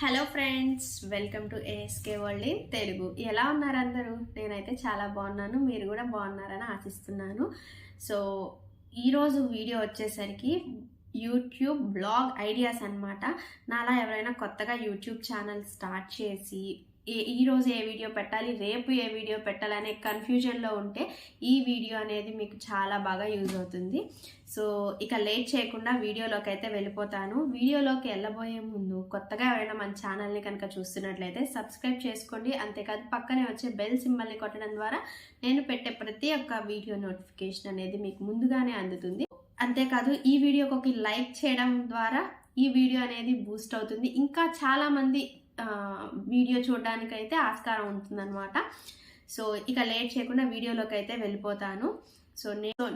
Hello friends, welcome to ASK world in Telugu. ఎలా ఉన్నారు అందరూ? నేనైతే చాలా బాగున్నాను, మీరు కూడా బాగున్నారని ఆశిస్తున్నాను. సో ఈరోజు వీడియో వచ్చేసరికి యూట్యూబ్ బ్లాగ్ ఐడియాస్ అన్నమాట. నాలా ఎవరైనా కొత్తగా యూట్యూబ్ ఛానల్ స్టార్ట్ చేసి ఈరోజు ఏ వీడియో పెట్టాలి, రేపు ఏ వీడియో పెట్టాలనే కన్ఫ్యూజన్లో ఉంటే ఈ వీడియో అనేది మీకు చాలా బాగా యూజ్ అవుతుంది. సో ఇక లేట్ చేయకుండా వీడియోలోకి అయితే వెళ్ళిపోతాను. వీడియోలోకి వెళ్ళబోయే ముందు కొత్తగా ఎవరైనా మన ఛానల్ని కనుక చూస్తున్నట్లయితే సబ్స్క్రైబ్ చేసుకోండి. అంతేకాదు పక్కనే వచ్చే బెల్ సింబల్ని కొట్టడం ద్వారా నేను పెట్టే ప్రతి ఒక్క వీడియో నోటిఫికేషన్ అనేది మీకు ముందుగానే అందుతుంది. అంతేకాదు ఈ వీడియోకి ఒక లైక్ చేయడం ద్వారా ఈ వీడియో అనేది బూస్ట్ అవుతుంది, ఇంకా చాలామంది వీడియో చూడడానికి అయితే ఆస్కారం ఉంటుందన్నమాట. సో ఇక లేట్ చేయకుండా వీడియోలోకి అయితే వెళ్ళిపోతాను. సో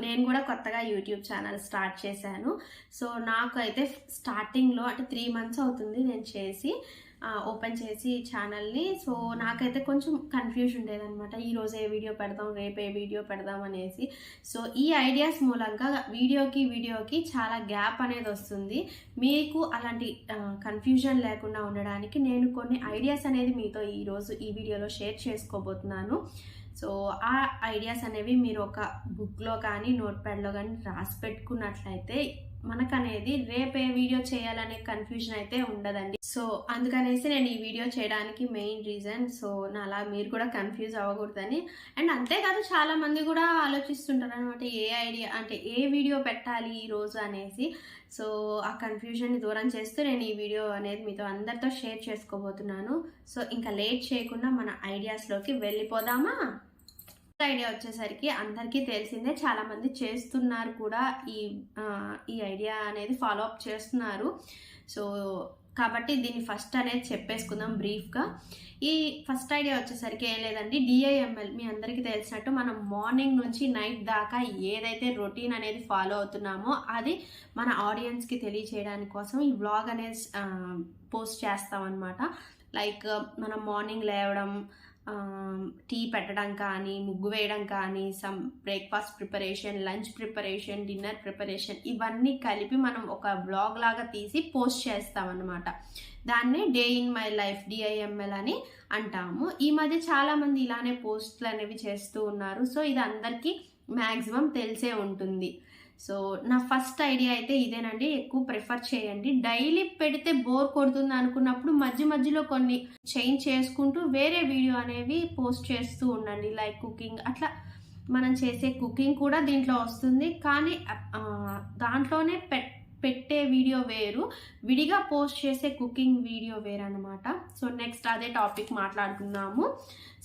నేను కూడా కొత్తగా యూట్యూబ్ ఛానల్ స్టార్ట్ చేశాను. సో నాకు అయితే స్టార్టింగ్లో అంటే 3 months అవుతుంది నేను చేసి ఓపెన్ చేసి ఛానల్ని. సో నాకైతే కొంచెం కన్ఫ్యూజన్ ఉండేదన్నమాట, ఈరోజు ఏ వీడియో పెడదాం, రేపు ఏ వీడియో పెడదాం అనేసి. సో ఈ ఐడియాస్ మూలంగా వీడియోకి చాలా గ్యాప్ అనేది వస్తుంది. మీకు అలాంటి కన్ఫ్యూజన్ లేకుండా ఉండడానికి నేను కొన్ని ఐడియాస్ అనేది మీతో ఈరోజు ఈ వీడియోలో షేర్ చేసుకోబోతున్నాను. సో ఆ ఐడియాస్ అనేవి మీరు ఒక బుక్లో కానీ నోట్ ప్యాడ్లో కానీ రాసి పెట్టుకున్నట్లయితే మనకనేది రేపు ఏ వీడియో చేయాలనే కన్ఫ్యూజన్ అయితే ఉండదండి. సో అందుకనేసి నేను ఈ వీడియో చేయడానికి మెయిన్ రీజన్. సో నాలా మీరు కూడా కన్ఫ్యూజ్ అవ్వకూడదని. అండ్ అంతేకాదు చాలా మంది కూడా ఆలోచిస్తుంటారు అనమాట, ఏ ఐడియా అంటే ఏ వీడియో పెట్టాలి ఈరోజు అనేసి. సో ఆ కన్ఫ్యూజన్ని దూరం చేస్తూ నేను ఈ వీడియో అనేది మీతో అందరితో షేర్ చేసుకోబోతున్నాను. సో ఇంకా లేట్ చేయకుండా మన ఐడియాస్లోకి వెళ్ళిపోదామా? ఐడియా వచ్చేసరికి అందరికీ తెలిసిందే, చాలా మంది చేస్తున్నారు కూడా, ఈ ఐడియా అనేది ఫాలో అప్ చేస్తున్నారు. సో కాబట్టి దీన్ని ఫస్ట్ అనేది చెప్పేసుకుందాం బ్రీఫ్గా. ఈ ఫస్ట్ ఐడియా వచ్చేసరికి ఏం లేదండి, DIML. మీ అందరికీ తెలిసినట్టు మనం మార్నింగ్ నుంచి నైట్ దాకా ఏదైతే రొటీన్ అనేది ఫాలో అవుతున్నామో అది మన ఆడియన్స్కి తెలియచేయడానికి కోసం ఈ వ్లాగ్ అనేది పోస్ట్ చేస్తాం అనమాట. లైక్ మనం మార్నింగ్ లేవడం, టీ పెట్టడం కానీ, ముగ్గు వేయడం కానీ, some breakfast preparation, lunch preparation, dinner preparation, ఇవన్నీ కలిపి మనం ఒక వ్లాగ్ లాగా తీసి పోస్ట్ చేస్తామన్నమాట. దాన్నే day in my life DIML అని అంటాము. ఈ మధ్య చాలామంది ఇలానే పోస్టులు అనేవి చేస్తూ ఉన్నారు. సో ఇది అందరికీ మ్యాక్సిమం తెలిసే ఉంటుంది. సో నా ఫస్ట్ ఐడియా అయితే ఇదేనండి, ఎక్కువ ప్రిఫర్ చేయండి. డైలీ పెడితే బోర్ కొడుతుంది అనుకున్నప్పుడు మధ్యలో కొన్ని చేంజ్ చేసుకుంటూ వేరే వీడియో అనేవి పోస్ట్ చేస్తూ ఉండండి. లైక్ కుకింగ్, అట్లా మనం చేసే కుకింగ్ కూడా దీంట్లో వస్తుంది, కానీ దాంట్లోనే పెట్టే వీడియో వేరు, విడిగా పోస్ట్ చేసే కుకింగ్ వీడియో వేరు అనమాట. సో నెక్స్ట్ అదే టాపిక్ మాట్లాడుకున్నాము.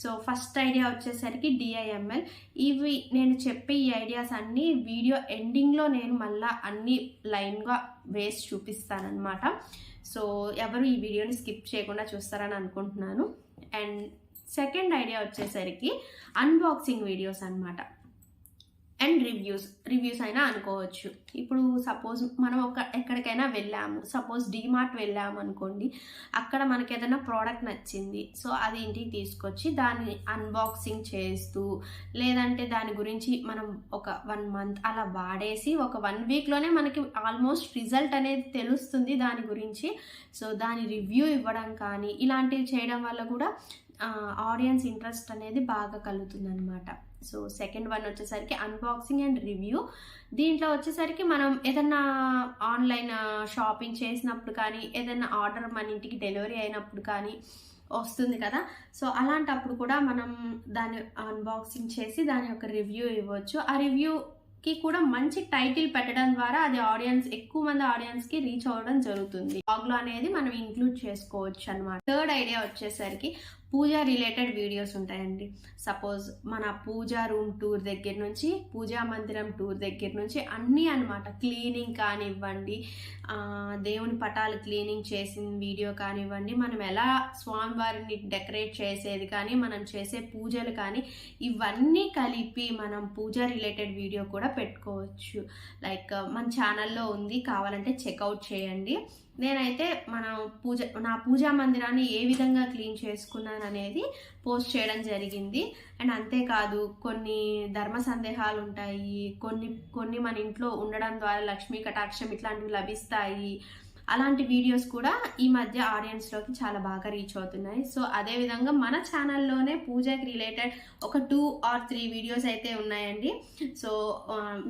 సో ఫస్ట్ ఐడియా వచ్చేసరికి DIML. ఇవి నేను చెప్పే ఈ ఐడియాస్ అన్నీ వీడియో ఎండింగ్లో నేను మళ్ళీ అన్ని లైన్గా వేసి చూపిస్తానమాట. సో ఎవరు ఈ వీడియోని స్కిప్ చేయకుండా చూస్తారని అనుకుంటున్నాను. అండ్ సెకండ్ ఐడియా వచ్చేసరికి అన్బాక్సింగ్ వీడియోస్ అనమాట. అండ్ రివ్యూస్ అయినా అనుకోవచ్చు. ఇప్పుడు సపోజ్ మనం ఎక్కడికైనా వెళ్ళాము, సపోజ్ డిమార్ట్ వెళ్ళాము అనుకోండి, అక్కడ మనకి ఏదైనా ప్రోడక్ట్ నచ్చింది. సో అది ఇంటికి తీసుకొచ్చి దాన్ని అన్బాక్సింగ్ చేస్తూ, లేదంటే దాని గురించి మనం ఒక 1 month అలా వాడేసి ఒక 1 weekలోనే మనకి ఆల్మోస్ట్ రిజల్ట్ అనేది తెలుస్తుంది దాని గురించి. సో దాని రివ్యూ ఇవ్వడం కానీ ఇలాంటివి చేయడం వల్ల కూడా ఆడియన్స్ ఇంట్రెస్ట్ అనేది బాగా కలుగుతుంది అనమాట. సో సెకండ్ వన్ వచ్చేసరికి అన్బాక్సింగ్ అండ్ రివ్యూ. దీంట్లో వచ్చేసరికి మనం ఏదన్నా ఆన్లైన్ షాపింగ్ చేసినప్పుడు కానీ, ఏదైనా ఆర్డర్ మన ఇంటికి డెలివరీ అయినప్పుడు కానీ వస్తుంది కదా. సో అలాంటప్పుడు కూడా మనం దాన్ని అన్బాక్సింగ్ చేసి దాని యొక్క రివ్యూ ఇవ్వచ్చు. ఆ రివ్యూకి కూడా మంచి టైటిల్ పెట్టడం ద్వారా అది ఎక్కువ మంది ఆడియన్స్కి రీచ్ అవ్వడం జరుగుతుంది. బ్లాగ్లో అనేది మనం ఇంక్లూడ్ చేసుకోవచ్చు అనమాట. థర్డ్ ఐడియా వచ్చేసరికి పూజ రిలేటెడ్ వీడియోస్ ఉంటాయండి. సపోజ్ మన పూజా రూమ్ టూర్ దగ్గర నుంచి, పూజా మందిరం టూర్ దగ్గర నుంచి అన్నీ అనమాట. క్లీనింగ్ కానివ్వండి, దేవుని పటాలు క్లీనింగ్ చేసిన వీడియో కానివ్వండి, మనం ఎలా స్వామివారిని డెకరేట్ చేసేది కానీ, మనం చేసే పూజలు కానీ, ఇవన్నీ కలిపి మనం పూజా రిలేటెడ్ వీడియో కూడా పెట్టుకోవచ్చు. లైక్ మన ఛానల్లో ఉంది, కావాలంటే చెక్అవుట్ చేయండి. నేనైతే నా పూజా మందిరాన్ని ఏ విధంగా క్లీన్ చేసుకున్నాను అనేది పోస్ట్ చేయడం జరిగింది. అండ్ అంతేకాదు కొన్ని ధర్మ సందేహాలు ఉంటాయి, కొన్ని మన ఇంట్లో ఉండడం ద్వారా లక్ష్మీ కటాక్షం ఇట్లాంటివి లభిస్తాయి. అలాంటి వీడియోస్ కూడా ఈ మధ్య ఆడియన్స్లోకి చాలా బాగా రీచ్ అవుతున్నాయి. సో అదేవిధంగా మన ఛానల్లోనే పూజకి రిలేటెడ్ ఒక 2 or 3 వీడియోస్ అయితే ఉన్నాయండి. సో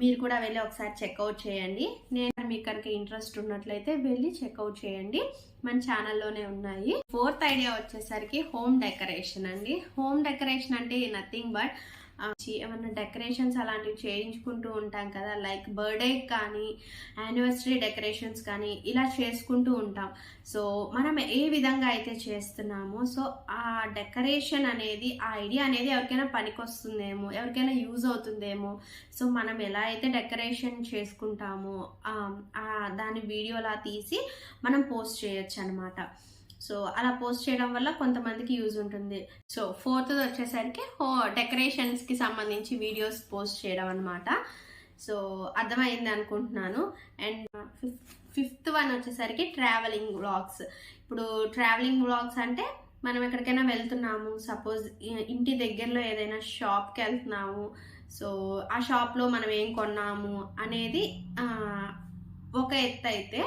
మీరు కూడా వెళ్ళి ఒకసారి చెక్అవుట్ చేయండి. నేను మీకు కనుక ఇంట్రెస్ట్ ఉన్నట్లయితే వెళ్ళి చెక్అవుట్ చేయండి, మన ఛానల్లోనే ఉన్నాయి. 4th ఐడియా వచ్చేసరికి హోమ్ డెకరేషన్ అండి. హోమ్ డెకరేషన్ అంటే నథింగ్ బట్ ఏమన్నా డెకరేషన్స్ అలాంటివి చేయించుకుంటూ ఉంటాం కదా, లైక్ బర్త్డే కానీ యానివర్సరీ డెకరేషన్స్ కానీ ఇలా చేసుకుంటూ ఉంటాం. సో మనం ఏ విధంగా అయితే చేస్తున్నామో సో ఆ డెకరేషన్ అనేది, ఆ ఐడియా అనేది ఎవరికైనా పనికొస్తుందేమో, ఎవరికైనా యూజ్ అవుతుందేమో. సో మనం ఎలా అయితే డెకరేషన్ చేసుకుంటామో దాని వీడియోలా తీసి మనం పోస్ట్ చేయొచ్చు అనమాట. సో అలా పోస్ట్ చేయడం వల్ల కొంతమందికి యూజ్ ఉంటుంది. సో 4th వచ్చేసరికి డెకరేషన్స్కి సంబంధించి వీడియోస్ పోస్ట్ చేయడం అనమాట. సో అర్థమైంది అనుకుంటున్నాను. అండ్ 5th వన్ వచ్చేసరికి ట్రావెలింగ్ వ్లాగ్స్. ఇప్పుడు ట్రావెలింగ్ వ్లాగ్స్ అంటే మనం ఎక్కడికైనా వెళ్తున్నాము, సపోజ్ ఇంటి దగ్గరలో ఏదైనా షాప్కి వెళ్తున్నాము, సో ఆ షాప్లో మనం ఏం కొన్నాము అనేది ఒక ఎత్తు అయితే,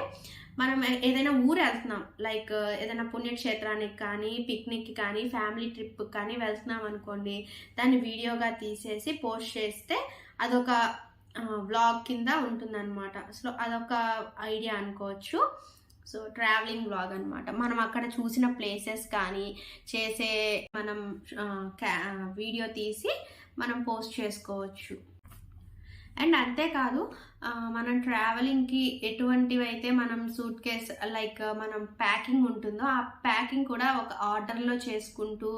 మనం ఏదైనా ఊరు వెళ్తున్నాం, లైక్ ఏదైనా పుణ్యక్షేత్రానికి కానీ, పిక్నిక్కి కానీ, ఫ్యామిలీ ట్రిప్కి కానీ వెళ్తున్నాం అనుకోండి, దాన్ని వీడియోగా తీసేసి పోస్ట్ చేస్తే అదొక వ్లాగ్ కింద ఉంటుందన్నమాట. సో అదొక ఐడియా అనుకోవచ్చు. సో ట్రావెలింగ్ వ్లాగ్ అనమాట. మనం అక్కడ చూసిన ప్లేసెస్ కానీ చేసే మనం వీడియో తీసి మనం పోస్ట్ చేసుకోవచ్చు. అండ్ అంతేకాదు, మనం ట్రావెలింగ్కి ఎటువంటివి అయితే మనం సూట్ కేస్ లైక్ మనం ప్యాకింగ్ ఉంటుందో ఆ ప్యాకింగ్ కూడా ఒక ఆర్డర్లో చేసుకుంటూ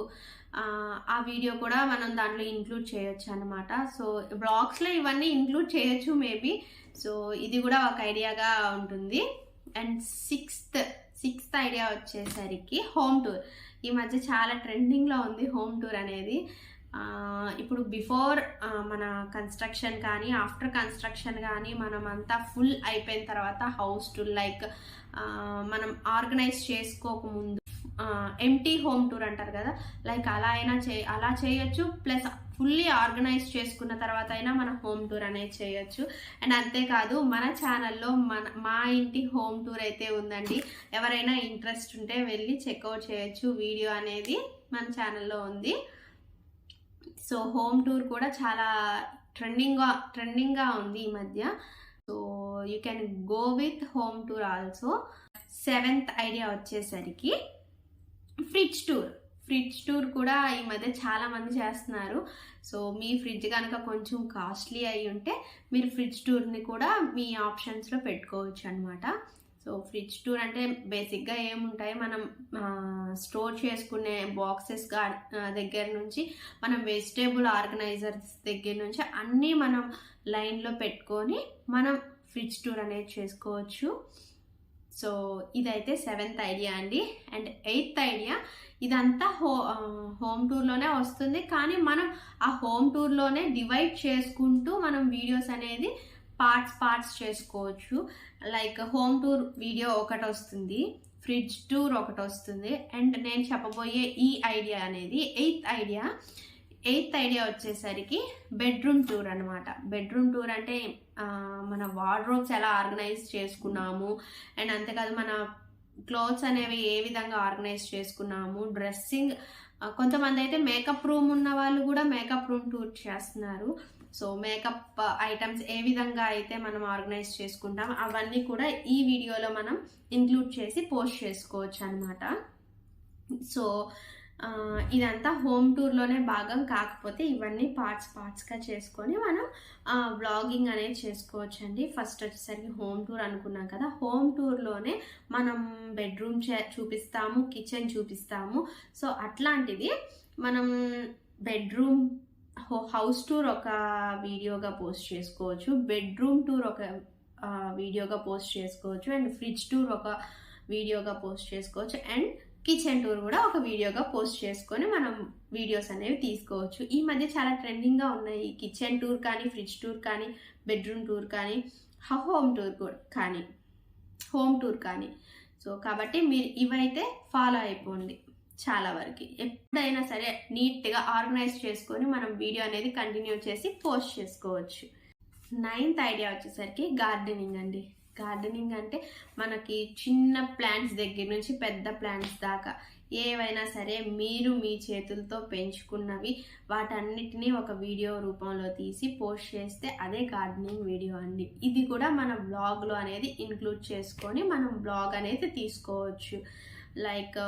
ఆ వీడియో కూడా మనం దాంట్లో ఇంక్లూడ్ చేయొచ్చు అనమాట. సో బ్లాగ్స్లో ఇవన్నీ ఇంక్లూడ్ చేయొచ్చు మేబీ. సో ఇది కూడా ఒక ఐడియాగా ఉంటుంది. అండ్ సిక్స్త్ ఐడియా వచ్చేసరికి హోమ్ టూర్. ఈ మధ్య చాలా ట్రెండింగ్లో ఉంది హోమ్ టూర్ అనేది. ఇప్పుడు బిఫోర్ మన కన్స్ట్రక్షన్ కానీ, ఆఫ్టర్ కన్స్ట్రక్షన్ కానీ, మనం అంతా ఫుల్ అయిపోయిన తర్వాత హౌస్ టూర్, లైక్ మనం ఆర్గనైజ్ చేసుకోకముందు ఎంటీ హోమ్ టూర్ అంటారు కదా, లైక్ అలా చేయొచ్చు. ప్లస్ ఫుల్లీ ఆర్గనైజ్ చేసుకున్న తర్వాత అయినా మన హోమ్ టూర్ అనేది చేయొచ్చు. అండ్ అంతేకాదు, మన ఛానల్లో మా ఇంటి హోమ్ టూర్ అయితే ఉందండి. ఎవరైనా ఇంట్రెస్ట్ ఉంటే వెళ్ళి చెక్అవుట్ చేయొచ్చు. వీడియో అనేది మన ఛానల్లో ఉంది. సో హోమ్ టూర్ కూడా చాలా ట్రెండింగ్గా ఉంది ఈ మధ్య. So you can go with home tour also. 7th idea వచ్చేసరికి ఫ్రిడ్జ్ టూర్ కూడా ఈ మధ్య చాలా మంది చేస్తున్నారు. సో మీ ఫ్రిడ్జ్ కనుక కొంచెం కాస్ట్లీ అయి ఉంటే మీరు ఫ్రిడ్జ్ టూర్ని కూడా మీ ఆప్షన్స్లో పెట్టుకోవచ్చు అనమాట. సో ఫ్రిడ్జ్ టూర్ అంటే బేసిక్గా ఏముంటాయి, మనం స్టోర్ చేసుకునే బాక్సెస్ దగ్గర నుంచి, మనం వెజిటేబుల్ ఆర్గనైజర్స్ దగ్గర నుంచి అన్నీ మనం లైన్లో పెట్టుకొని మనం ఫ్రిడ్జ్ టూర్ అనేది చేసుకోవచ్చు. సో ఇదైతే 7th ఐడియా అండి. అండ్ 8th ఐడియా, ఇదంతా హోమ్ టూర్లోనే వస్తుంది, కానీ మనం ఆ హోమ్ టూర్లోనే డివైడ్ చేసుకుంటూ మనం వీడియోస్ అనేది పార్ట్స్ చేసుకోవచ్చు. లైక్ హోమ్ టూర్ వీడియో ఒకటి వస్తుంది, ఫ్రిడ్జ్ టూర్ ఒకటి వస్తుంది. అండ్ నేను చెప్పబోయే ఈ ఐడియా అనేది 8th ఐడియా వచ్చేసరికి బెడ్రూమ్ టూర్ అనమాట. బెడ్రూమ్ టూర్ అంటే మన వార్డ్రోబ్స్ ఎలా ఆర్గనైజ్ చేసుకున్నాము, అండ్ అంతేకాదు మన క్లోత్స్ అనేవి ఏ విధంగా ఆర్గనైజ్ చేసుకున్నాము, డ్రెస్సింగ్. కొంతమంది అయితే మేకప్ రూమ్ ఉన్న వాళ్ళు కూడా మేకప్ రూమ్ టూర్ చేస్తున్నారు. సో మేకప్ ఐటమ్స్ ఏ విధంగా అయితే మనం ఆర్గనైజ్ చేసుకుంటాం అవన్నీ కూడా ఈ వీడియోలో మనం ఇంక్లూడ్ చేసి పోస్ట్ చేసుకోవచ్చు అనమాట. సో ఇదంతా హోమ్ టూర్లోనే భాగం, కాకపోతే ఇవన్నీ పార్ట్స్గా చేసుకొని మనం వ్లాగింగ్ అనేది చేసుకోవచ్చు అండి. ఫస్ట్ వచ్చేసరికి హోమ్ టూర్ అనుకున్నాం కదా, హోమ్ టూర్లోనే మనం బెడ్రూమ్ చూపిస్తాము, కిచెన్ చూపిస్తాము. సో అట్లాంటిది మనం బెడ్రూమ్ హౌస్ టూర్ ఒక వీడియోగా పోస్ట్ చేసుకోవచ్చు, బెడ్రూమ్ టూర్ ఒక వీడియోగా పోస్ట్ చేసుకోవచ్చు, అండ్ ఫ్రిడ్జ్ టూర్ ఒక వీడియోగా పోస్ట్ చేసుకోవచ్చు, అండ్ కిచెన్ టూర్ కూడా ఒక వీడియోగా పోస్ట్ చేసుకొని మనం వీడియోస్ అనేవి తీసుకోవచ్చు. ఈ మధ్య చాలా ట్రెండింగ్గా ఉన్నాయి కిచెన్ టూర్ కానీ, ఫ్రిడ్జ్ టూర్ కానీ, బెడ్రూమ్ టూర్ కానీ, హోమ్ టూర్ కానీ. సో కాబట్టి మీరు ఇవైతే ఫాలో అయిపోండి. చాలా వరకు ఎప్పుడైనా సరే నీట్గా ఆర్గనైజ్ చేసుకొని మనం వీడియో అనేది కంటిన్యూ చేసి పోస్ట్ చేసుకోవచ్చు. 9th ఐడియా వచ్చేసరికి గార్డెనింగ్ అండి. గార్డెనింగ్ అంటే మనకి చిన్న ప్లాంట్స్ దగ్గర నుంచి పెద్ద ప్లాంట్స్ దాకా ఏవైనా సరే మీరు మీ చేతులతో పెంచుకున్నవి వాటన్నిటినీ ఒక వీడియో రూపంలో తీసి పోస్ట్ చేస్తే అదే గార్డెనింగ్ వీడియో అండి. ఇది కూడా మన బ్లాగ్లో అనేది ఇంక్లూడ్ చేసుకొని మనం బ్లాగ్ అనేది తీసుకోవచ్చు. లైక్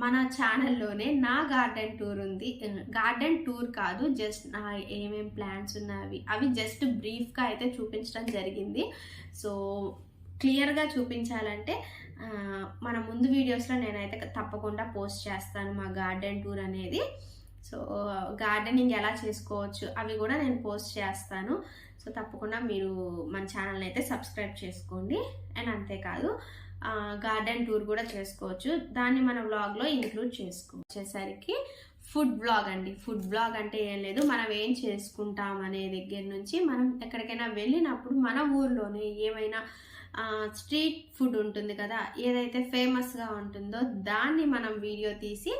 మన ఛానల్లోనే నా గార్డెన్ టూర్ ఉంది. గార్డెన్ టూర్ కాదు, జస్ట్ నా ఏమేం ప్లాంట్స్ ఉన్నవి అవి జస్ట్ బ్రీఫ్గా అయితే చూపించడం జరిగింది. సో క్లియర్గా చూపించాలంటే మన ముందు వీడియోస్లో నేనైతే తప్పకుండా పోస్ట్ చేస్తాను మా గార్డెన్ టూర్ అనేది. సో గార్డెనింగ్ ఎలా చేసుకోవచ్చు అవి కూడా నేను పోస్ట్ చేస్తాను. సో తప్పకుండా మీరు మన ఛానల్ని అయితే సబ్స్క్రైబ్ చేసుకోండి. అండ్ అంతేకాదు గార్డెన్ టూర్ కూడా చేసుకోవచ్చు, దాన్ని మన వ్లాగ్లో ఇంక్లూడ్ వచ్చేసరికి ఫుడ్ బ్లాగ్ అండి. ఫుడ్ బ్లాగ్ అంటే ఏం లేదు, మనం ఏం చేసుకుంటాం అనే దగ్గర నుంచి మనం ఎక్కడికైనా వెళ్ళినప్పుడు మన ఊర్లోనే ఏమైనా స్ట్రీట్ ఫుడ్ ఉంటుంది కదా, ఏదైతే ఫేమస్గా ఉంటుందో దాన్ని మనం వీడియో తీసి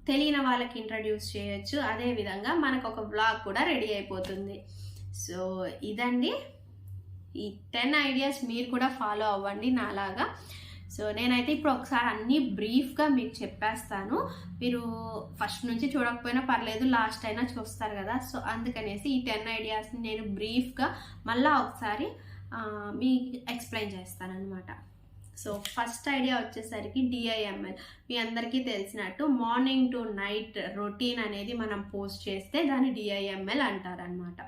తెలియని వాళ్ళకి ఇంట్రడ్యూస్ చేయొచ్చు. అదేవిధంగా మనకు ఒక బ్లాగ్ కూడా రెడీ అయిపోతుంది. సో ఇదండి ఈ 10 ఐడియాస్, మీరు కూడా ఫాలో అవ్వండి నాలాగా. సో నేనైతే ఇప్పుడు ఒకసారి అన్నీ బ్రీఫ్గా మీకు చెప్పేస్తాను. మీరు ఫస్ట్ నుంచి చూడకపోయినా పర్లేదు, లాస్ట్ అయినా చూస్తారు కదా. సో అందుకనేసి ఈ 10 ఐడియాస్ని నేను బ్రీఫ్గా మళ్ళీ ఒకసారి మీకు ఎక్స్ప్లెయిన్ చేస్తాను అనమాట. సో ఫస్ట్ ఐడియా వచ్చేసరికి DIML. మీ అందరికీ తెలిసినట్టు మార్నింగ్ టు నైట్ రొటీన్ అనేది మనం పోస్ట్ చేస్తే దాన్ని DIML అంటారనమాట.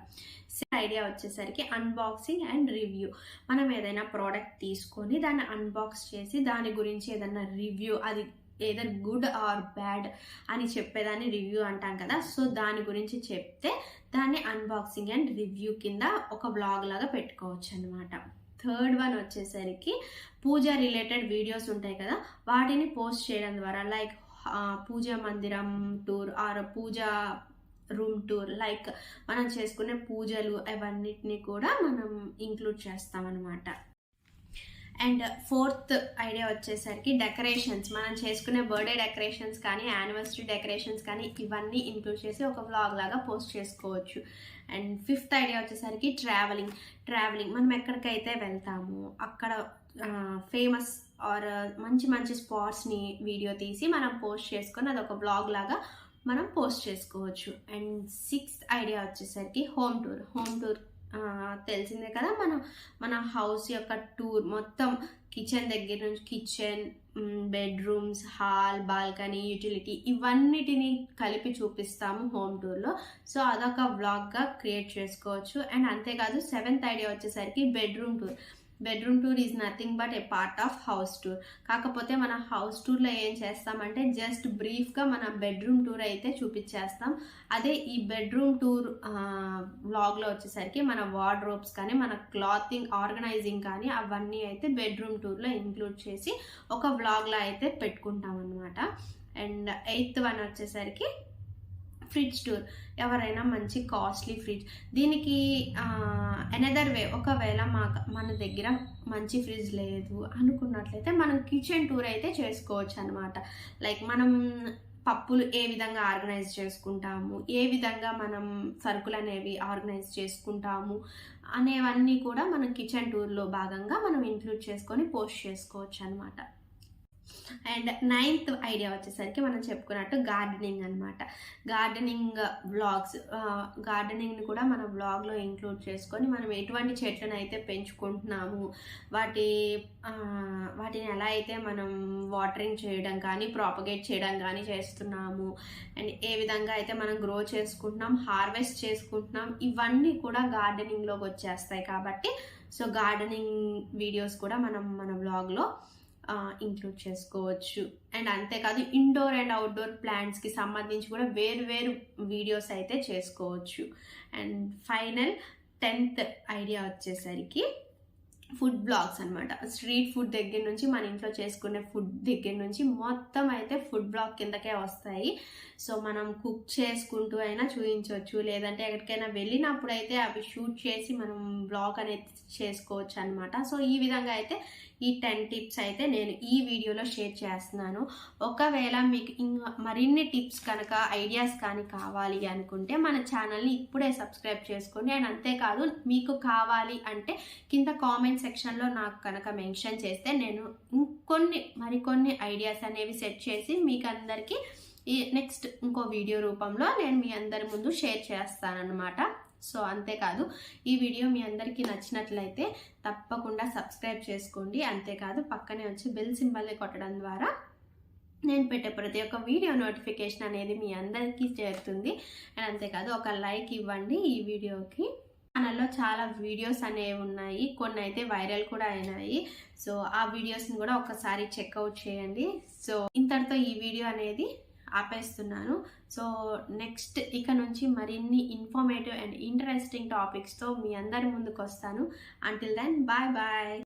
ఐడియా వచ్చేసరికి అన్బాక్సింగ్ అండ్ రివ్యూ. మనం ఏదైనా ప్రోడక్ట్ తీసుకొని దాన్ని అన్బాక్స్ చేసి దాని గురించి ఏదైనా రివ్యూ, అది ఏదర్ గుడ్ ఆర్ బ్యాడ్ అని చెప్పేదాన్ని రివ్యూ అంటాం కదా. సో దాని గురించి చెప్తే దాన్ని అన్బాక్సింగ్ అండ్ రివ్యూ కింద ఒక బ్లాగ్ లాగా పెట్టుకోవచ్చు అనమాట. థర్డ్ వన్ వచ్చేసరికి పూజ రిలేటెడ్ వీడియోస్ ఉంటాయి కదా, వాటిని పోస్ట్ చేయడం ద్వారా లైక్ పూజ మందిరం టూర్ ఆర్ పూజ రూమ్ టూర్, లైక్ మనం చేసుకునే పూజలు అవన్నిటిని కూడా మనం ఇంక్లూడ్ చేస్తామన్నమాట. అండ్ ఫోర్త్ ఐడియా వచ్చేసరికి డెకరేషన్స్. మనం చేసుకునే బర్త్డే డెకరేషన్స్ కానీ యానివర్సరీ డెకరేషన్స్ కానీ ఇవన్నీ ఇంక్లూడ్ చేసి ఒక వ్లాగ్ లాగా పోస్ట్ చేసుకోవచ్చు. అండ్ ఫిఫ్త్ ఐడియా వచ్చేసరికి ట్రావెలింగ్. మనం ఎక్కడికైతే వెళ్తామో అక్కడ ఫేమస్ ఆర్ మంచి మంచి స్పాట్స్ని వీడియో తీసి మనం పోస్ట్ చేసుకొని అదొక బ్లాగ్ లాగా మనం పోస్ట్ చేసుకోవచ్చు. అండ్ సిక్స్త్ ఐడియా వచ్చేసరికి హోమ్ టూర్. తెలిసిందే కదా, మన హౌస్ యొక్క టూర్ మొత్తం కిచెన్ దగ్గర నుంచి kitchen, bedrooms, hall, balcony, utility ఇవన్నిటిని కలిపి చూపిస్తాము హోమ్ టూర్లో. సో అదొక వ్లాగ్గా క్రియేట్ చేసుకోవచ్చు. అండ్ అంతేకాదు సెవెంత్ ఐడియా వచ్చేసరికి bedroom tour is nothing but A part of house tour. కాకపోతే మన హౌస్ టూర్లో ఏం చేస్తామంటే జస్ట్ బ్రీఫ్గా మన బెడ్రూమ్ టూర్ అయితే చూపించేస్తాం. అదే ఈ బెడ్రూమ్ టూర్ వ్లాగ్లో వచ్చేసరికి మన వార్డ్రోబ్స్ కానీ మన క్లాతింగ్ ఆర్గనైజింగ్ కానీ అవన్నీ అయితే బెడ్రూమ్ టూర్లో ఇంక్లూడ్ చేసి ఒక వ్లాగ్లో అయితే పెట్టుకుంటాం అన్నమాట. అండ్ ఎయిత్ వన్ వచ్చేసరికి ఫ్రిడ్జ్ టూర్. ఎవరైనా మంచి కాస్ట్లీ ఫ్రిడ్జ్, దీనికి ఎనదర్ వే, ఒకవేళ మన దగ్గర మంచి ఫ్రిడ్జ్ లేదు అనుకున్నట్లయితే మనం కిచెన్ టూర్ అయితే చేసుకోవచ్చు అనమాట. లైక్ మనం పప్పులు ఏ విధంగా ఆర్గనైజ్ చేసుకుంటాము, ఏ విధంగా మనం సరుకులు అనేవి ఆర్గనైజ్ చేసుకుంటాము అనేవన్నీ కూడా మనం కిచెన్ టూర్లో భాగంగా మనం ఇంక్లూడ్ చేసుకొని పోస్ట్ చేసుకోవచ్చు అనమాట. అండ్ నైన్త్ ఐడియా వచ్చేసరికి మనం చెప్పుకున్నట్టు గార్డెనింగ్ అనమాట. గార్డెనింగ్ వ్లాగ్స్, గార్డెనింగ్ని కూడా మన వ్లాగ్లో ఇంక్లూడ్ చేసుకొని మనం ఎటువంటి చెట్లను అయితే పెంచుకుంటున్నాము, వాటిని ఎలా అయితే మనం వాటరింగ్ చేయడం కానీ ప్రాపగేట్ చేయడం కానీ చేస్తున్నాము, అండ్ ఏ విధంగా అయితే మనం గ్రో చేసుకుంటున్నాం, హార్వెస్ట్ చేసుకుంటున్నాం, ఇవన్నీ కూడా గార్డెనింగ్లోకి వచ్చేస్తాయి. కాబట్టి సో గార్డెనింగ్ వీడియోస్ కూడా మనం మన వ్లాగ్లో ఇంక్లూడ్ చేసుకోవచ్చు. అండ్ అంతేకాదు ఇండోర్ అండ్ అవుట్డోర్ ప్లాంట్స్కి సంబంధించి కూడా వేరు వీడియోస్ అయితే చేసుకోవచ్చు. అండ్ ఫైనల్ 10th ఐడియా వచ్చేసరికి ఫుడ్ బ్లాగ్స్ అనమాట. స్ట్రీట్ ఫుడ్ దగ్గర నుంచి మన ఇంట్లో చేసుకునే ఫుడ్ దగ్గర నుంచి మొత్తం అయితే ఫుడ్ బ్లాగ్ కిందకే వస్తాయి. సో మనం కుక్ చేసుకుంటూ అయినా చూపించవచ్చు, లేదంటే ఎక్కడికైనా వెళ్ళినప్పుడు అయితే అవి షూట్ చేసి మనం బ్లాగ్ అనేది చేసుకోవచ్చు అనమాట. సో ఈ విధంగా అయితే ఈ 10 టిప్స్ అయితే నేను ఈ వీడియోలో షేర్ చేస్తున్నాను. ఒకవేళ మీకు ఇంకా మరిన్ని టిప్స్ కనుక ఐడియాస్ కానీ కావాలి అనుకుంటే మన ఛానల్ని ఇప్పుడే సబ్స్క్రైబ్ చేసుకోండి. అండ్ అంతేకాదు మీకు కావాలి అంటే కింద కామెంట్ కామెంట్ సెక్షన్లో నాకు కనుక మెన్షన్ చేస్తే నేను మరికొన్ని ఐడియాస్ అనేవి సెట్ చేసి మీకు అందరికీ నెక్స్ట్ ఇంకో వీడియో రూపంలో నేను మీ అందరి ముందు షేర్ చేస్తానన్నమాట. సో అంతేకాదు, ఈ వీడియో మీ అందరికీ నచ్చినట్లయితే తప్పకుండా సబ్స్క్రైబ్ చేసుకోండి. అంతేకాదు పక్కనే వచ్చి బెల్ సింబల్ని కొట్టడం ద్వారా నేను పెట్టే ప్రతి ఒక్క వీడియో నోటిఫికేషన్ అనేది మీ అందరికీ చేరుతుంది. అండ్ అంతేకాదు ఒక లైక్ ఇవ్వండి ఈ వీడియోకి. ఛానల్లో చాలా వీడియోస్ అనేవి ఉన్నాయి, కొన్ని అయితే వైరల్ కూడా అయినాయి. సో ఆ వీడియోస్ని కూడా ఒకసారి చెక్అవుట్ చేయండి. సో ఇంతటితో ఈ వీడియో అనేది ఆపేస్తున్నాను. సో నెక్స్ట్ ఇక నుంచి మరిన్ని ఇన్ఫర్మేటివ్ అండ్ ఇంట్రెస్టింగ్ టాపిక్స్తో మీ అందరి ముందుకు వస్తాను. Until then bye bye.